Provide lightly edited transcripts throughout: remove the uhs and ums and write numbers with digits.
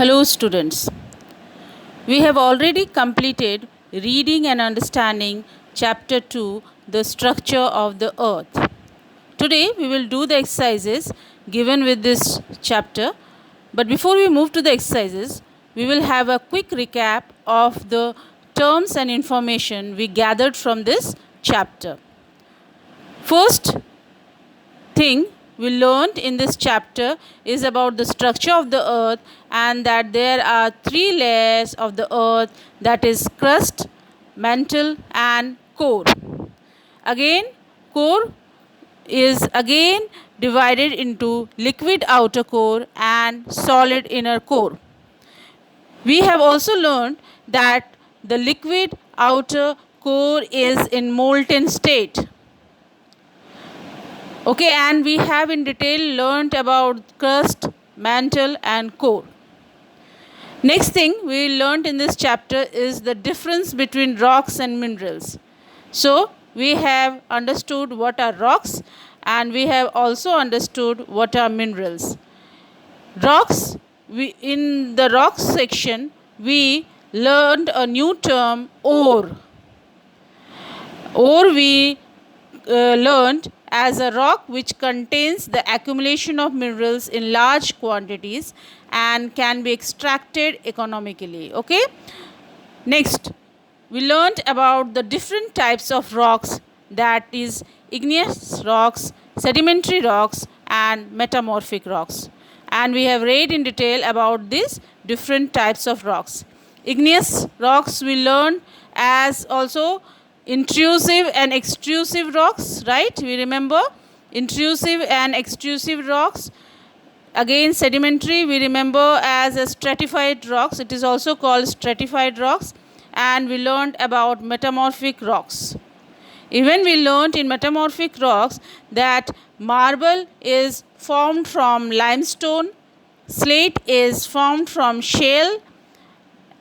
Hello, students. We have already completed reading and understanding chapter 2, the structure of the earth. Today, we will do the exercises given with this chapter. But before we move to the exercises, we will have a quick recap of the terms and information we gathered from this chapter. First thing we learned in this chapter is about the structure of the earth, and that there are three layers of the earth, that is crust, mantle and core. Again, core is again divided into liquid outer core and solid inner core. We have also learned that the liquid outer core is in molten state. Okay, and we have in detail learnt about crust, mantle and core. Next thing we learnt in this chapter is the difference between rocks and minerals. So we have understood what are rocks, and we have also understood what are minerals. Rocks, in the rocks section, we learned a new term, ore. Ore we learned as a rock which contains the accumulation of minerals in large quantities and can be extracted economically. Okay. Next, we learned about the different types of rocks, that is igneous rocks, sedimentary rocks and metamorphic rocks. And we have read in detail about these different types of rocks. Igneous rocks we learned as also intrusive and extrusive rocks, right? We remember intrusive and extrusive rocks. Again, sedimentary we remember as a stratified rocks. It is also called stratified rocks. And we learned about metamorphic rocks. Even we learned in metamorphic rocks that marble is formed from limestone, slate is formed from shale,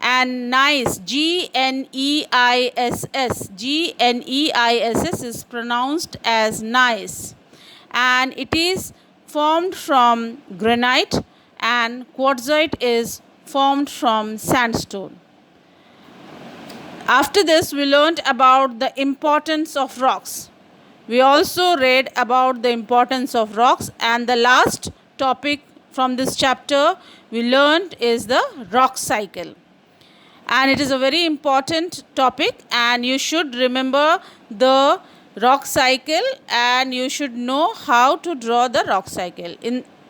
and gneiss, Gneiss is pronounced as gneiss, and it is formed from granite, and quartzite is formed from sandstone. After this, we learned about the importance of rocks. We also read about the importance of rocks, and the last topic from this chapter we learned is the rock cycle. And it is a very important topic, and you should remember the rock cycle, and you should know how to draw the rock cycle.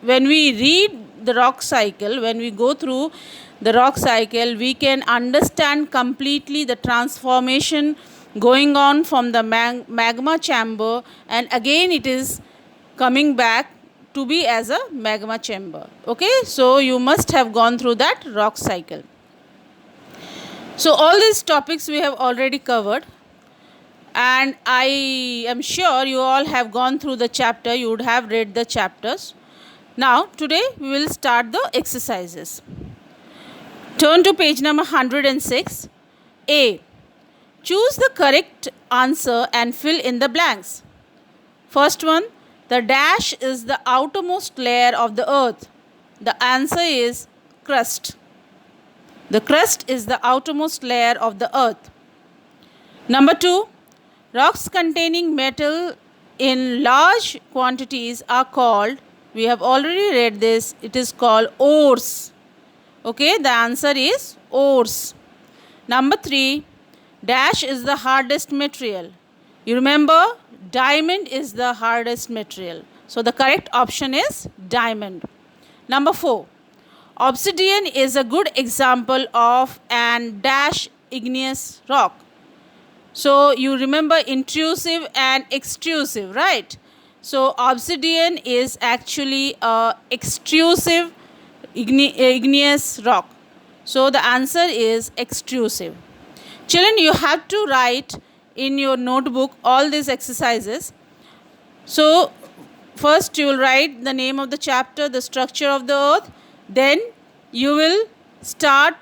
When we read the rock cycle, when we go through the rock cycle, we can understand completely the transformation going on from the magma chamber, and again it is coming back to be as a magma chamber. Okay, so you must have gone through that rock cycle. So all these topics we have already covered, and I am sure you all have gone through the chapter, you would have read the chapters. Now today we will start the exercises. Turn to page number 106. A. Choose the correct answer and fill in the blanks. First one, the dash is the outermost layer of the earth. The answer is crust. The crust is the outermost layer of the earth. Number 2, rocks containing metal in large quantities are called, we have already read this, it is called ores. Okay, the answer is ores. Number 3, dash is the hardest material. You remember, diamond is the hardest material. So the correct option is diamond. Number 4, obsidian is a good example of an dash igneous rock. So you remember intrusive and extrusive, right? So obsidian is actually a extrusive igneous rock. So the answer is extrusive. Children, you have to write in your notebook all these exercises. So first you will write the name of the chapter, the structure of the earth. Then you will start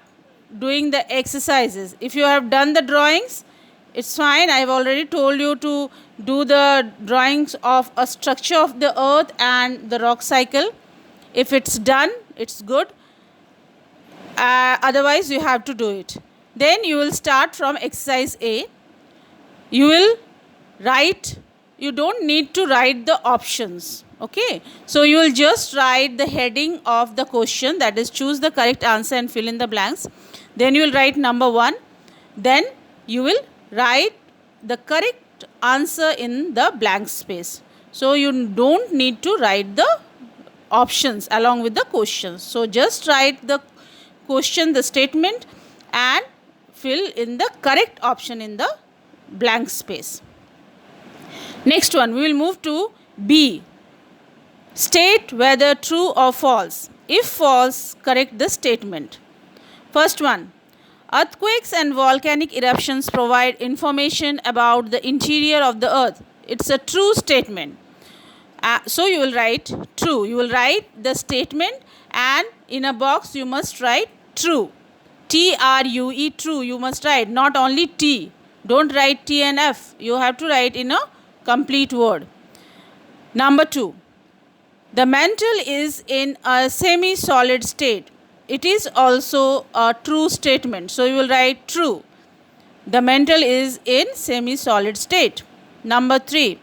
doing the exercises. If you have done the drawings, it's fine. I have already told you to do the drawings of a structure of the earth and the rock cycle. If it's done, it's good. Otherwise you have to do it. Then you will start from exercise A. You will write, you don't need to write the options, okay? So you will just write the heading of the question, that is choose the correct answer and fill in the blanks. Then you will write number 1. Then you will write the correct answer in the blank space. So you don't need to write the options along with the questions. So just write the question, the statement, and fill in the correct option in the blank space. Next one, we will move to B. State whether true or false. If false, correct the statement. First one, earthquakes and volcanic eruptions provide information about the interior of the earth. It's a true statement. So you will write true. You will write the statement, and in a box you must write true. True, true, you must write, not only T. Don't write T and F. You have to write in a complete word. Number 2. The mantle is in a semi-solid state. It is also a true statement. So you will write true. The mantle is in semi-solid state. Number 3.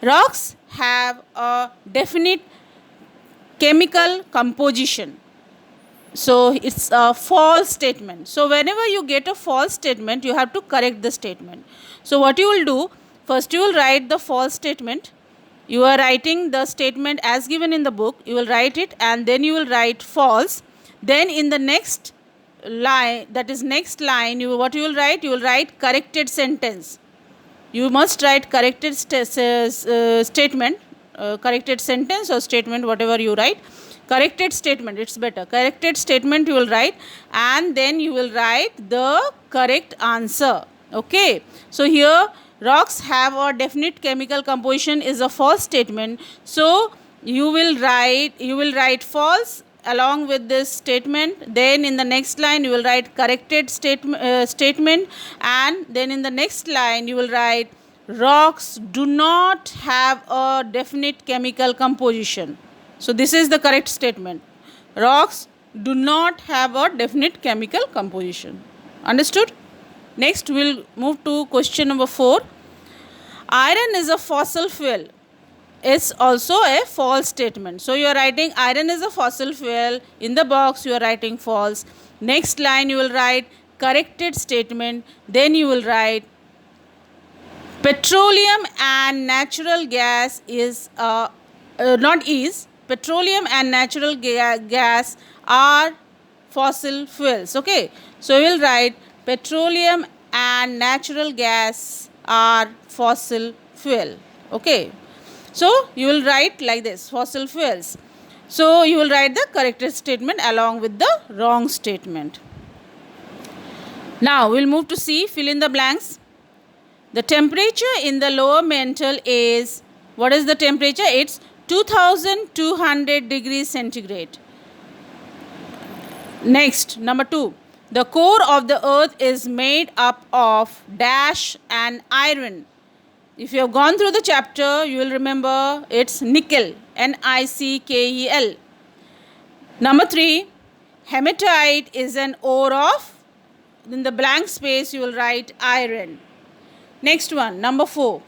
Rocks have a definite chemical composition. So it's a false statement. So whenever you get a false statement, you have to correct the statement. So what you will do, first you will write the false statement. You are writing the statement as given in the book. You will write it, and then you will write false. Then in the next line, that is next line, what you will write? You will write corrected sentence. You must write corrected statement, corrected sentence or statement, whatever you write. Corrected statement, it's better. Corrected statement you will write, and then you will write the correct answer. Okay. So here, rocks have a definite chemical composition is a false statement. So you will write false along with this statement. Then in the next line you will write corrected statement, and then in the next line you will write rocks do not have a definite chemical composition. So this is the correct statement. Rocks do not have a definite chemical composition. Understood? Next we will move to question number 4. Iron is a fossil fuel. It's also a false statement. So you are writing iron is a fossil fuel. In the box you are writing false. Next line you will write corrected statement. Then you will write petroleum and natural gas is petroleum and natural gas are fossil fuels. Okay. So you will write petroleum and natural gas are fossil fuel. Okay. So you will write like this, fossil fuels. So you will write the corrected statement along with the wrong statement. Now we will move to C, fill in the blanks. The temperature in the lower mantle is, what is the temperature? It's 2200 degrees centigrade. Next, number 2. The core of the earth is made up of dash and iron. If you have gone through the chapter, you will remember it's nickel, Nickel. Number 3, hematite is an ore of, in the blank space you will write iron. Next one, number 4.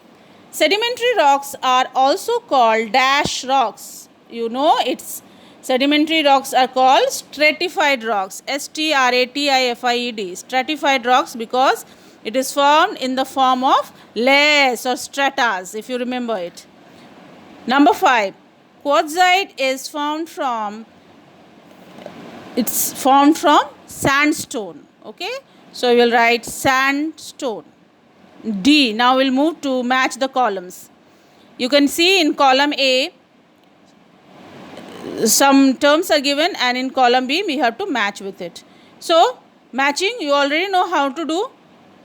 Sedimentary rocks are also called dash rocks. You know, it's sedimentary rocks are called stratified rocks. Stratified. Stratified rocks because it is formed in the form of layers or stratas, if you remember it. Number 5. Quartzite is formed from sandstone. Okay. So you will write sandstone. D. Now we'll move to match the columns. You can see in column A some terms are given, and in column B we have to match with it. So matching you already know how to do.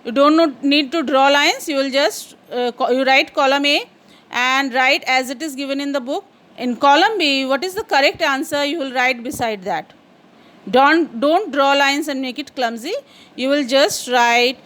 You don't need to draw lines. You will just you write column A and write as it is given in the book. In column B, what is the correct answer? You will write beside that. Don't draw lines and make it clumsy. You will just write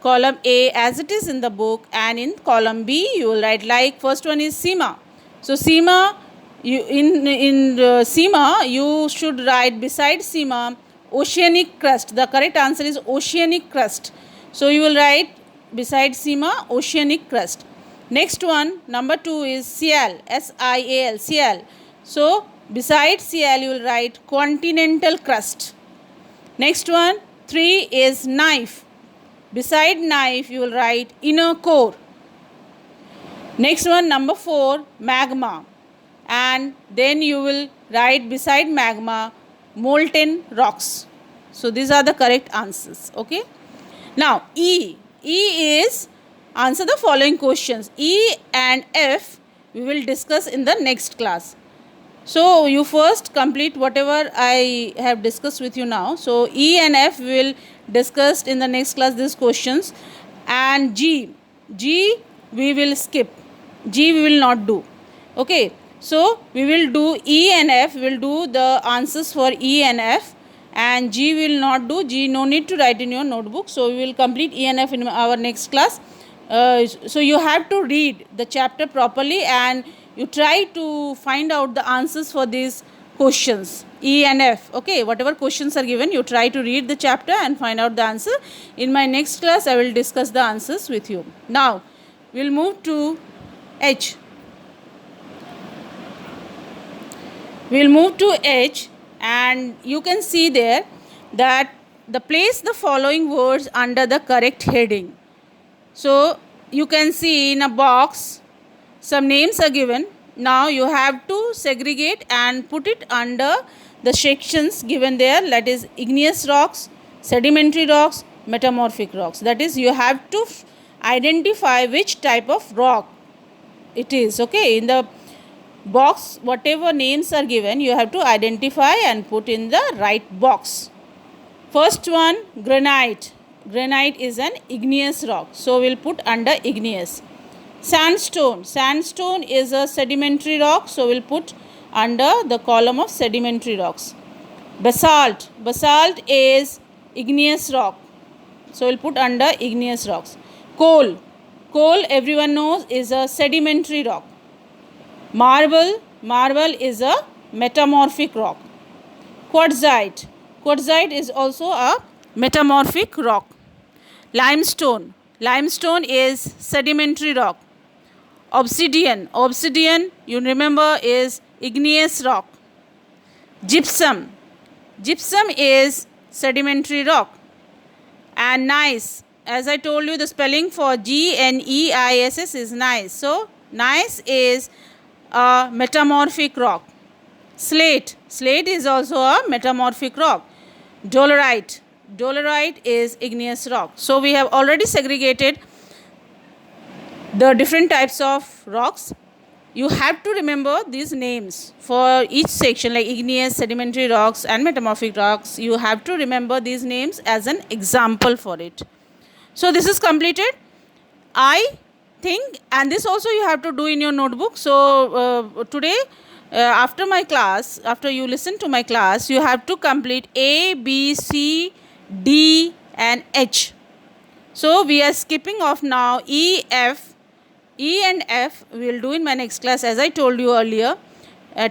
column A as it is in the book, and in column B you will write, like first one is Seema. So Seema, in Seema you should write beside Seema oceanic crust. The correct answer is oceanic crust. So you will write beside Sima, oceanic crust. Next one, number 2 is Sial, S-I-A-L, Sial. So beside Sial you will write continental crust. Next one, 3 is knife. Beside knife you will write inner core. Next one, number 4, magma. And then you will write beside magma molten rocks. So these are the correct answers. Okay. Now E. E is answer the following questions. E and F we will discuss in the next class. So you first complete whatever I have discussed with you now. So E and F we will discuss in the next class these questions. And G we will skip. G we will not do. Okay. So we will do E and F. We will do the answers for E and F. And G will not do. G no need to write in your notebook. So we will complete E and F in our next class. So you have to read the chapter properly and you try to find out the answers for these questions E and F. Okay, whatever questions are given, you try to read the chapter and find out the answer. In my next class I will discuss the answers with you. Now we will move to H. We will move to H, and you can see there that place the following words under the correct heading. So you can see in a box some names are given. Now you have to segregate and put it under the sections given there, that is igneous rocks, sedimentary rocks, metamorphic rocks. That is, you have to identify which type of rock it is. Okay, in the box whatever names are given you have to identify and put in the right box. First one, granite. Granite is an igneous rock, so we'll put under igneous. Sandstone. Sandstone is a sedimentary rock, so we'll put under the column of sedimentary rocks. Basalt. Basalt is igneous rock, so we'll put under igneous rocks. Coal. Coal, everyone knows, is a sedimentary rock. Marble. Marble is a metamorphic rock. Quartzite. Quartzite is also a metamorphic rock. Limestone. Limestone is sedimentary rock. Obsidian. Obsidian, you remember, is igneous rock. Gypsum. Gypsum is sedimentary rock. And gneiss. As I told you, the spelling for G-N-E-I-S-S is gneiss. So gneiss is a metamorphic rock. Slate. Slate is also a metamorphic rock. Dolerite. Dolerite is igneous rock. So we have already segregated the different types of rocks. You have to remember these names for each section, like igneous, sedimentary rocks and metamorphic rocks. You have to remember these names as an example for it. So this is completed, I think, and this also you have to do in your notebook. So today after my class, after you listen to my class, you have to complete A, B, C, D and H. So we are skipping off now E, F. E and F we will do in my next class, as I told you earlier.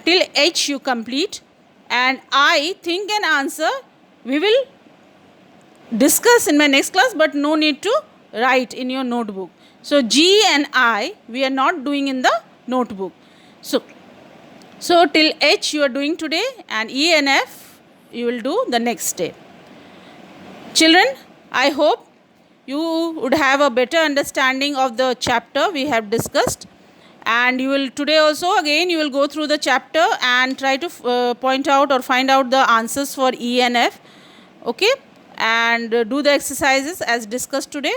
Till H you complete, and I think and answer we will discuss in my next class, but no need to write in your notebook. So G and I we are not doing in the notebook. So till H you are doing today, and E and F you will do the next day. Children, I hope you would have a better understanding of the chapter we have discussed, and you will today also again you will go through the chapter and try to point out or find out the answers for E and F. Okay, and do the exercises as discussed today.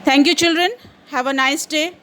Thank you, children. Have a nice day.